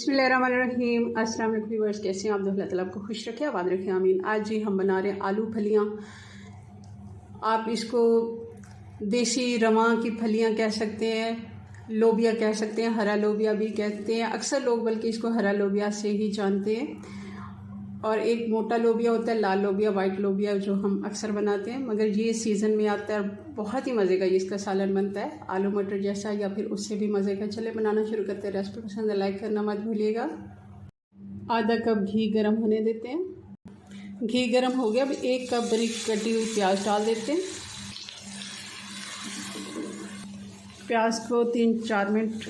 बिस्मिल्लाहिर्रहमानिर्रहीम। अस्सलाम वालेकुम व्यूअर्स, कैसे हैं आप? अल्लाह ताला आपको खुश रखे, आबाद रखे, आमीन। आज जी हम बना रहे हैं आलू फलियाँ। आप इसको देसी रवां की फलियाँ कह सकते हैं, लोबिया कह सकते हैं, हरा लोबिया भी कहते हैं। अक्सर लोग बल्कि इसको हरा लोबिया से ही जानते हैं। और एक मोटा लोबिया होता है, लाल लोबिया, वाइट लोबिया, जो हम अक्सर बनाते हैं, मगर ये सीज़न में आता है। बहुत ही मज़े का इसका सालन बनता है, आलू मटर जैसा या फिर उससे भी मज़े का। चले बनाना शुरू करते हैं। रेसिपी पसंद है लाइक करना मत भूलिएगा। आधा कप घी गरम होने देते हैं। घी गरम हो गया। अब 1 कप बारीक कटी हुई प्याज डाल देते हैं। प्याज को 3-4 मिनट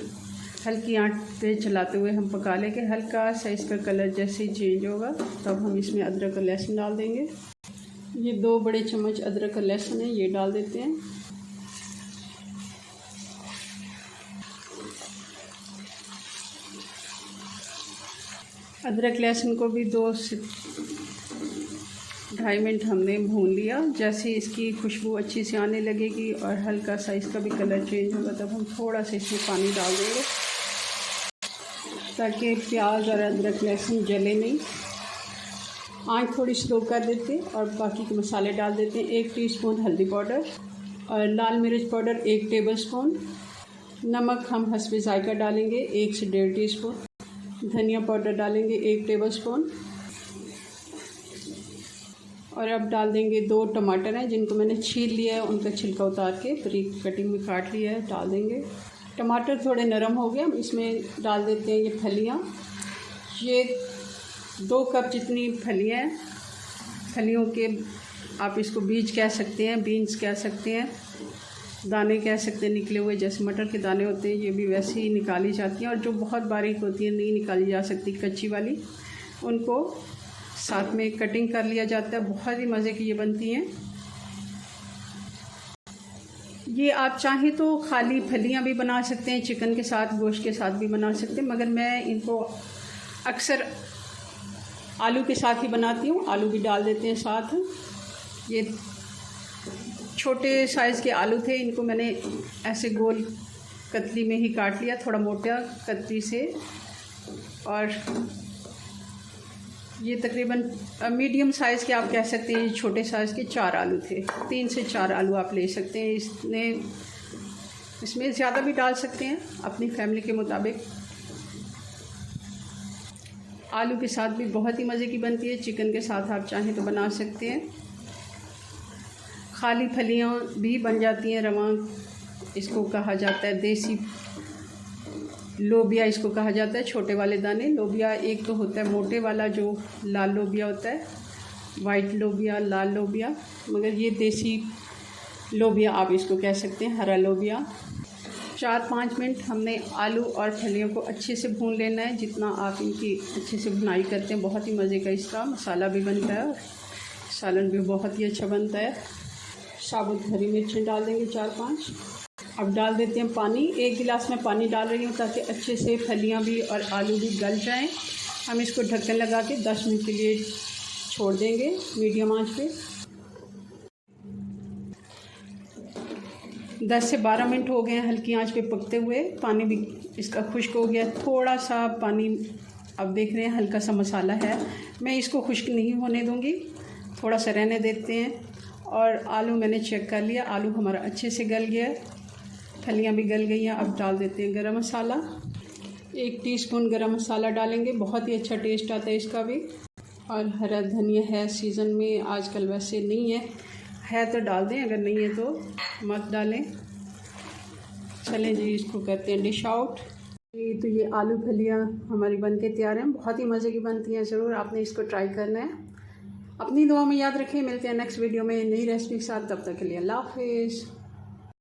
हल्की आंच पे चलाते हुए हम पका लेंगे। हल्का सा इसका कलर जैसे ही चेंज होगा तब हम इसमें अदरक और लहसुन डाल देंगे। ये 2 बड़े चम्मच अदरक और लहसुन है, ये डाल देते हैं। अदरक लहसुन को भी 2 से 2.5 मिनट हमने भून लिया। जैसे इसकी खुशबू अच्छी से आने लगेगी और हल्का सा इसका भी कलर चेंज होगा तब हम थोड़ा सा इसमें पानी डाल देंगे ताकि प्याज और अदरक लहसुन जले नहीं। आँच थोड़ी स्लो कर देते हैं और बाकी के मसाले डाल देते हैं। 1 टीस्पून हल्दी पाउडर और लाल मिर्च पाउडर 1 टेबलस्पून। नमक हम हस्बे जायका डालेंगे 1 से 1.5 टीस्पून। धनिया पाउडर डालेंगे 1 टेबलस्पून। और अब डाल देंगे 2 टमाटर हैं जिनको मैंने छील लिया है, उनका छिलका उतार के बारीक कटिंग में काट लिया है, डाल देंगे। टमाटर थोड़े नरम हो गए, हम इसमें डाल देते हैं ये फलियाँ। ये 2 कप जितनी फलियाँ हैं, फलियों के आप इसको बीज कह सकते हैं, बीन्स कह सकते हैं, दाने कह सकते हैं निकले हुए, जैसे मटर के दाने होते हैं, ये भी वैसे ही निकाली जाती हैं। और जो बहुत बारीक होती है, नहीं निकाली जा सकती, कच्ची वाली, उनको साथ में कटिंग कर लिया जाता है। बहुत ही मज़े की ये बनती हैं। ये आप चाहें तो खाली फलियाँ भी बना सकते हैं, चिकन के साथ, गोश्त के साथ भी बना सकते हैं, मगर मैं इनको अक्सर आलू के साथ ही बनाती हूँ। आलू भी डाल देते हैं साथ। ये छोटे साइज़ के आलू थे, इनको मैंने ऐसे गोल कतली में ही काट लिया, थोड़ा मोटा कतली से। और ये तकरीबन मीडियम साइज़ के आप कह सकते हैं, छोटे साइज़ के 4 आलू थे। 3 से 4 आलू आप ले सकते हैं। इसमें ज़्यादा भी डाल सकते हैं अपनी फैमिली के मुताबिक। आलू के साथ भी बहुत ही मज़े की बनती है। चिकन के साथ आप चाहें तो बना सकते हैं। खाली फलियाँ भी बन जाती हैं। रवां इसको कहा जाता है, देसी लोबिया इसको कहा जाता है, छोटे वाले दाने। लोबिया एक तो होता है मोटे वाला जो लाल लोबिया होता है, वाइट लोबिया, लाल लोबिया, मगर ये देसी लोबिया आप इसको कह सकते हैं, हरा लोबिया। 4-5 मिनट हमने आलू और फलियों को अच्छे से भून लेना है। जितना आप इनकी अच्छे से भुनाई करते हैं, बहुत ही मज़े का इसका मसाला भी बनता है और सालन भी बहुत ही अच्छा बनता है। साबुत हरी मिर्चें डाल देंगे 4-5। अब डाल देते हैं पानी। 1 गिलास में पानी डाल रही हूँ ताकि अच्छे से फलियाँ भी और आलू भी गल जाएं। हम इसको ढक्कन लगा के 10 मिनट के लिए छोड़ देंगे मीडियम आंच पे। 10 से 12 मिनट हो गए हैं हल्की आंच पे पकते हुए। पानी भी इसका खुश्क हो गया। थोड़ा सा पानी अब देख रहे हैं, हल्का सा मसाला है। मैं इसको खुश्क नहीं होने दूँगी, थोड़ा सा रहने देते हैं। और आलू मैंने चेक कर लिया, आलू हमारा अच्छे से गल गया, फलियाँ भी गल गई हैं। अब डाल देते हैं गरम मसाला। 1 टीस्पून गरम मसाला डालेंगे, बहुत ही अच्छा टेस्ट आता है इसका भी। और हरा धनिया है सीज़न में, आजकल वैसे नहीं है तो डाल दें, अगर नहीं है तो मत डालें। चलें जी, इसको करते हैं डिश आउट। तो ये आलू फलियाँ हमारी बन के तैयार हैं। बहुत ही मज़े की बनती हैं, ज़रूर आपने इसको ट्राई करना है। अपनी दुआ में याद रखें। मिलते हैं नेक्स्ट वीडियो में नई रेसिपी के साथ। तब तक के लिए अल्लाह हाफिज़।